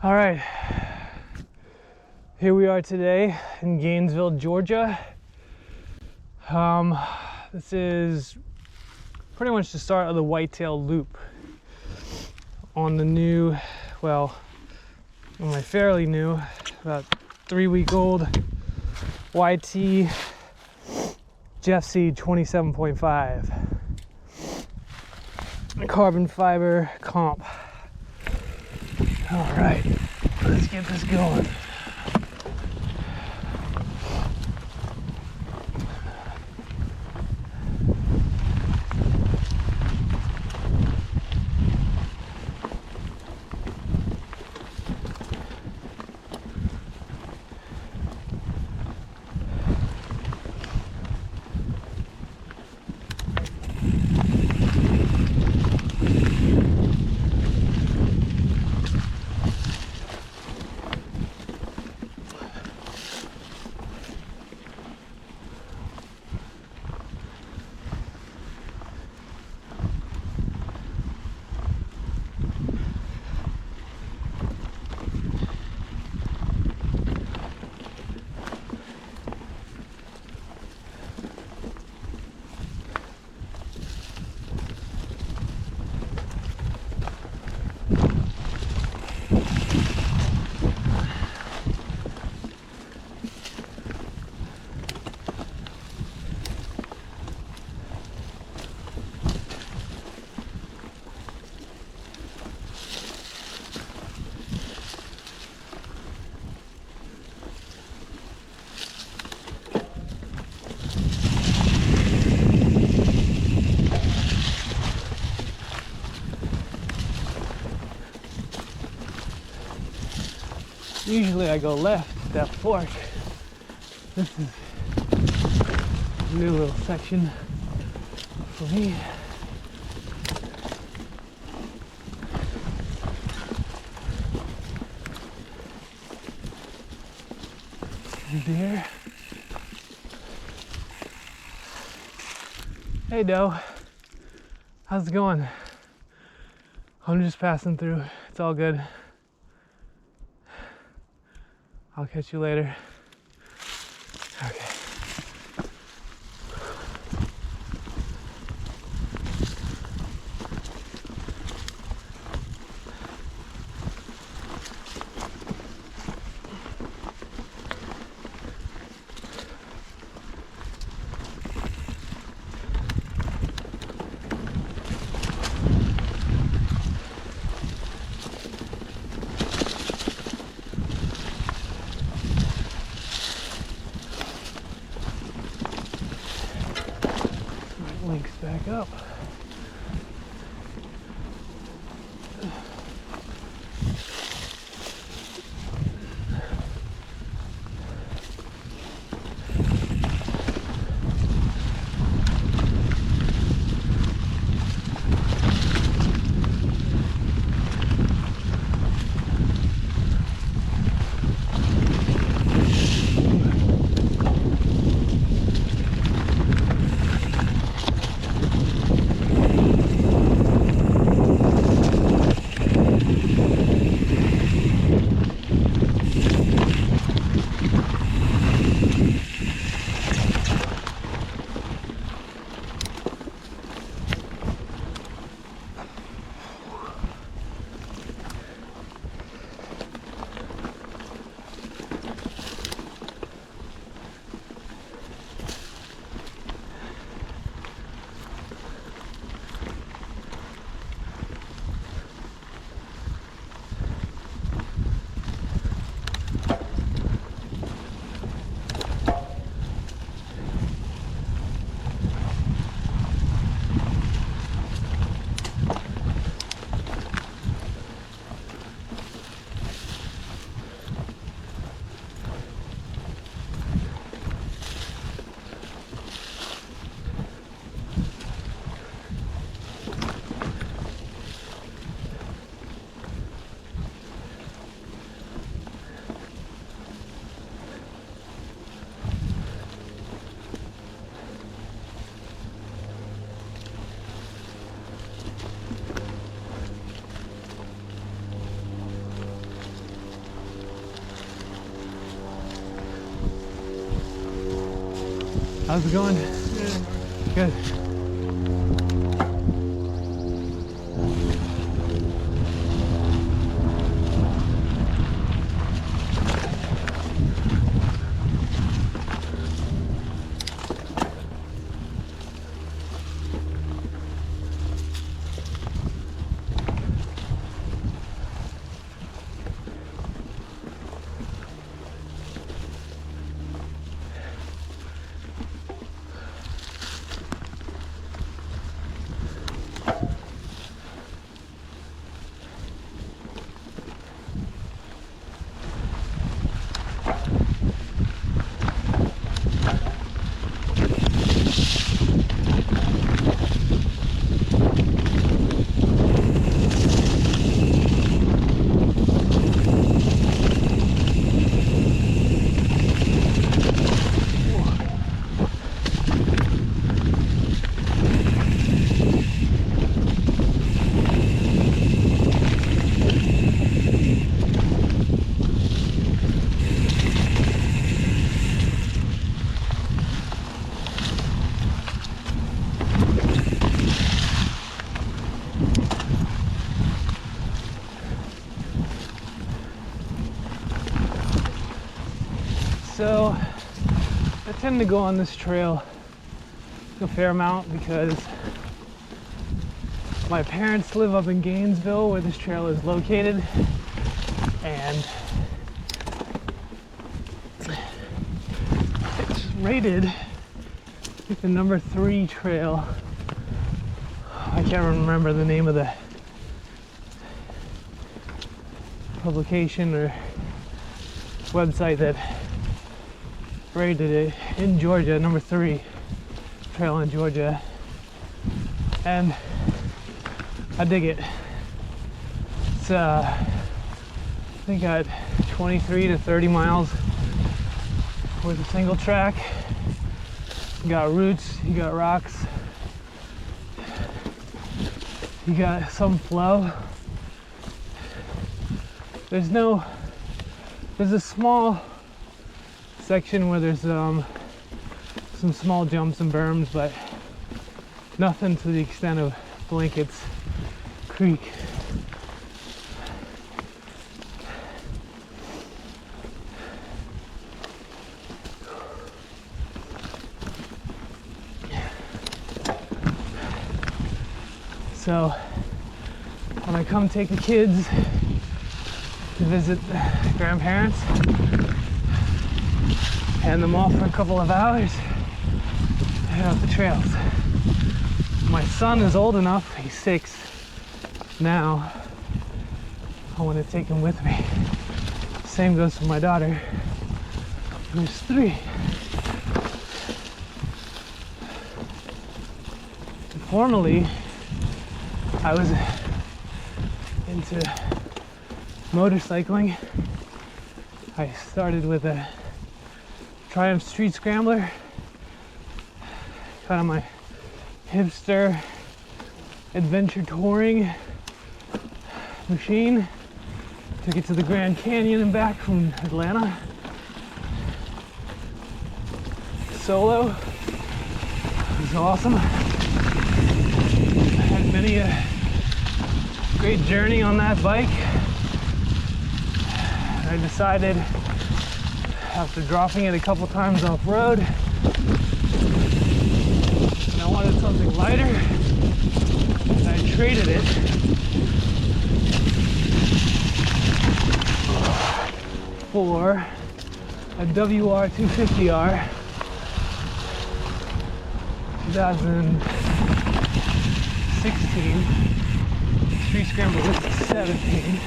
All right, here we are today in Gainesville, Georgia. This is pretty much the start of the whitetail loop on the new, well, on my fairly new, about 3-week-old YT Jeffsey 27.5 carbon fiber comp. All right, let's get this going. Usually I go left at that fork. This is a new little section for me. Deer. Hey Doe, how's it going? I'm just passing through, it's all good. I'll catch you later. Okay. Links back up. How's it going? Good. So I tend to go on this trail a fair amount because my parents live up in Gainesville where this trail is located, and it's rated like the number 3 trail. I can't remember the name of the publication or website that rated it in Georgia, number 3 trail in Georgia, and I dig it. It's I think got 23 to 30 miles with a single track. You got roots, you got rocks, you got some flow. There's a small section where there's some small jumps and berms, but nothing to the extent of Blankets Creek. So when I come take the kids to visit grandparents, hand them off for a couple of hours, head out the trails. My son is old enough, he's 6 now, I want to take him with me. Same goes for my daughter, who's 3. Formerly, I was into motorcycling. I started with a Triumph Street Scrambler, kind of my hipster adventure touring machine. Took it to the Grand Canyon and back from Atlanta. Solo. It was awesome. I had many a great journey on that bike. I decided, after dropping it a couple times off road, and I wanted something lighter, and I traded it for a WR250R 2016 Street Scrambler with 17.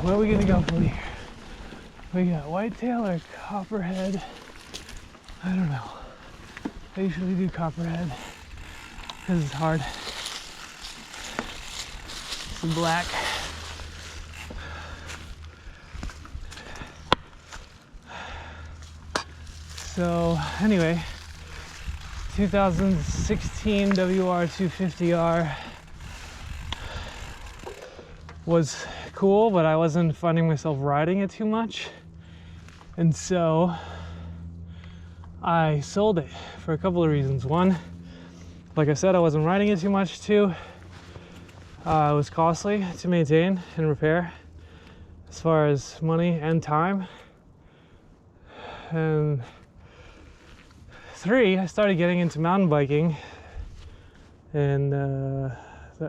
Where are we gonna go from here? We got whitetail or copperhead. I don't know. I usually do copperhead because it's hard. Some black. So anyway, 2016 WR250R was cool, but I wasn't finding myself riding it too much. And so I sold it for a couple of reasons. One, like I said, I wasn't riding it too much. Two, it was costly to maintain and repair as far as money and time. And three, I started getting into mountain biking in the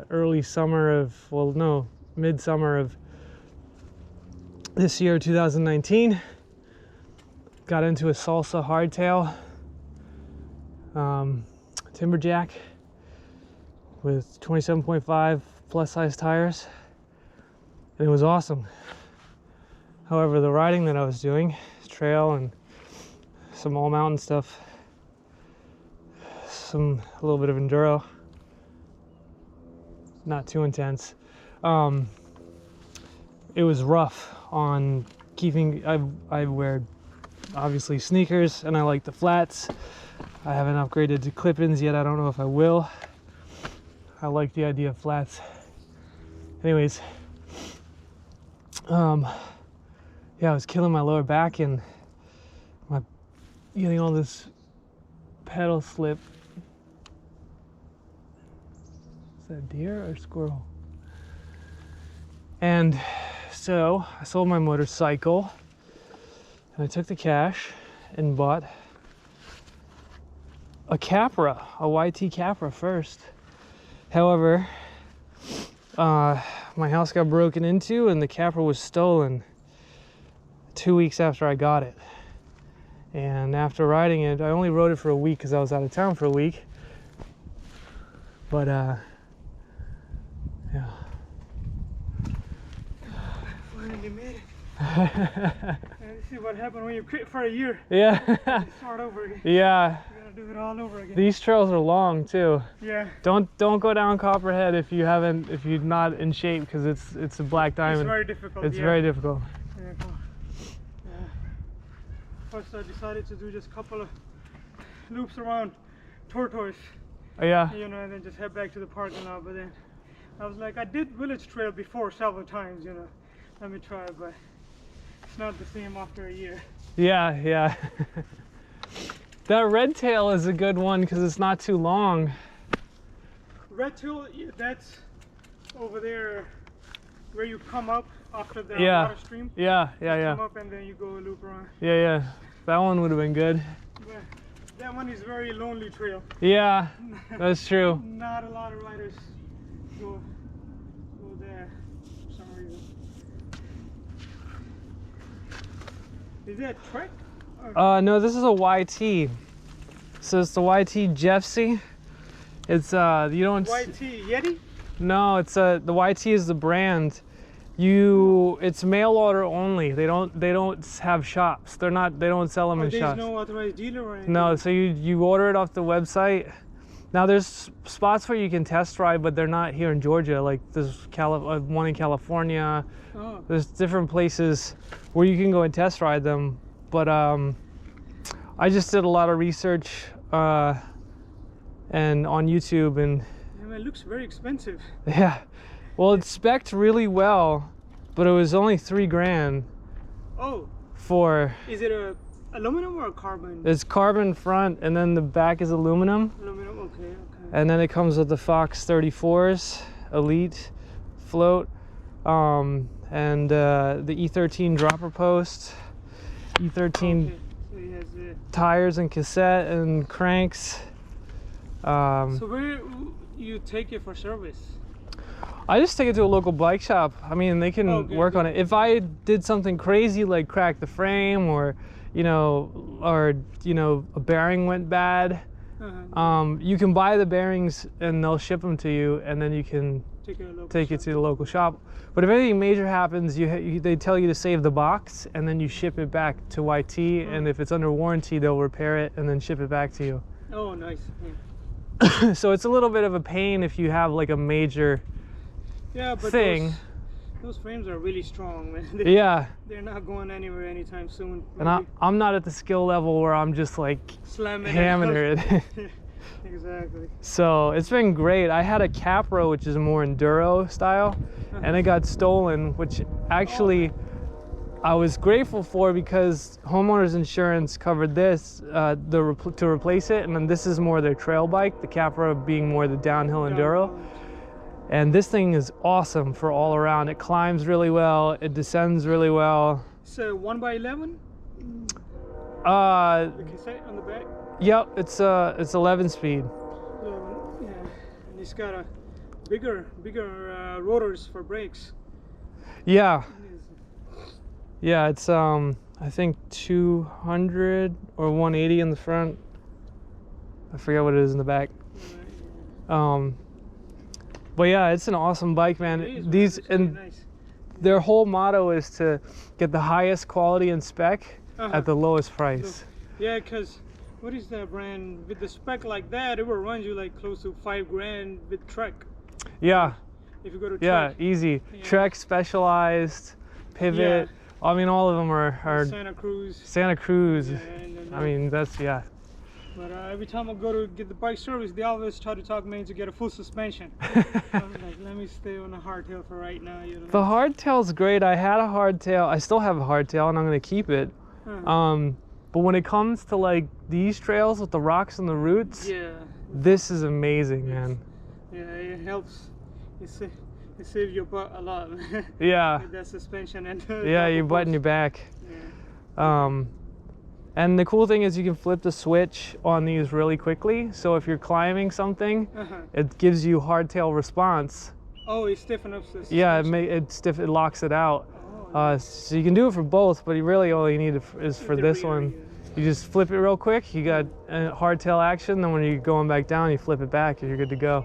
early summer of, well, no, midsummer of this year, 2019. Got into a Salsa hardtail timberjack with 27.5 plus size tires, and it was awesome. However, the riding that I was doing, trail and some all mountain stuff, a little bit of enduro, not too intense. It was rough on keeping. I wear obviously sneakers, and I like the flats. I haven't upgraded to clip-ins yet. I don't know if I will. I like the idea of flats. Anyways, yeah, I was killing my lower back and getting all this pedal slip. Is that deer or squirrel? And so I sold my motorcycle and I took the cash and bought a Capra, a YT Capra first. However, my house got broken into and the Capra was stolen 2 weeks after I got it. And after riding it, I only rode it for a week because I was out of town for a week. But yeah. Finally made it. And see what happened when you quit for a year. Yeah. Start over again. Yeah. You gotta do it all over again. These trails are long too. Yeah. Don't go down Copperhead if you're not in shape, because it's a black diamond. It's very difficult. It's very difficult. Yeah. First I decided to do just a couple of loops around Tortoise. Yeah. You know, and then just head back to the parking lot. But then I was like, I did Village Trail before several times, you know. Let me try it, but it's not the same after a year. Yeah, yeah. That red tail is a good one because it's not too long. Red tail, that's over there where you come up after the water stream. Yeah, yeah, yeah. Come up and then you go loop around. Yeah, yeah. That one would have been good. But that one is very lonely trail. Yeah, that's true. Not a lot of riders go there for some reason. Is that Trek? No, this is a YT. So it's the YT Jeffsey. It's you don't. YT Yeti? No, it's the YT is the brand. It's mail order only. They don't have shops. They don't sell them in shops. There's no authorized dealer or anything? No, so you order it off the website. Now there's spots where you can test ride, but they're not here in Georgia. Like there's one in California. Oh. There's different places where you can go and test ride them. But I just did a lot of research and on YouTube, and it looks very expensive. yeah. Well, it's spec'd really well, but it was only $3,000. Oh. Is it a aluminum or a carbon? It's carbon front, and then the back is aluminum. Aluminum, okay. And then it comes with the Fox 34s, Elite float, and the E13 dropper post, E13 So he has tires and cassette and cranks. So where you take it for service? I just take it to a local bike shop. I mean, they can work on it. If I did something crazy like crack the frame, or a bearing went bad, you can buy the bearings and they'll ship them to you, and then you can Take it to a local take it shop. to the local shop. But if anything major happens, they tell you to save the box, and then you ship it back to YT. And if it's under warranty, they'll repair it and then ship it back to you. Oh, nice. So it's a little bit of a pain if you have like a major Yeah, but thing. those frames are really strong, man. Yeah. They're not going anywhere anytime soon. And I'm not at the skill level where I'm just like slamming hammering it. Exactly. So it's been great. I had a Capra, which is more enduro style, and it got stolen, which actually I was grateful for because homeowners insurance covered this to replace it, and then this is more their trail bike, the Capra being more the downhill enduro. And this thing is awesome for all around. It climbs really well, it descends really well. So 1x11? The cassette on the back? Yep, it's 11 speed. Yeah, and it's got a bigger rotors for brakes. Yeah. Yeah, it's I think 200 or 180 in the front. I forget what it is in the back. But yeah, it's an awesome bike, man. It's really nice. Their whole motto is to get the highest quality and spec at the lowest price. Yeah, because what is that brand? With the spec like that, it will run you like close to $5,000 with Trek. Yeah. If you go to Trek. Yeah, easy. Yeah. Trek, Specialized, Pivot. Yeah. I mean, all of them are Santa Cruz. Santa Cruz. Yeah, I mean, that's, yeah. But every time I go to get the bike service, they always try to talk me into get a full suspension. I was like, let me stay on a hardtail for right now. You know? The hardtail's great. I had a hardtail. I still have a hardtail, and I'm gonna keep it. But when it comes to like these trails with the rocks and the roots, this is amazing, man. Yeah, it helps. It saves your butt a lot. Yeah. With that suspension and yeah, your butt and your back. Yeah. And the cool thing is you can flip the switch on these really quickly. So if you're climbing something, it gives you hardtail response. Oh, it stiffens up the suspension. Yeah, it locks it out. So you can do it for both, but really all you need is for this one. You just flip it real quick. You got hardtail action. Then when you're going back down, you flip it back, and you're good to go.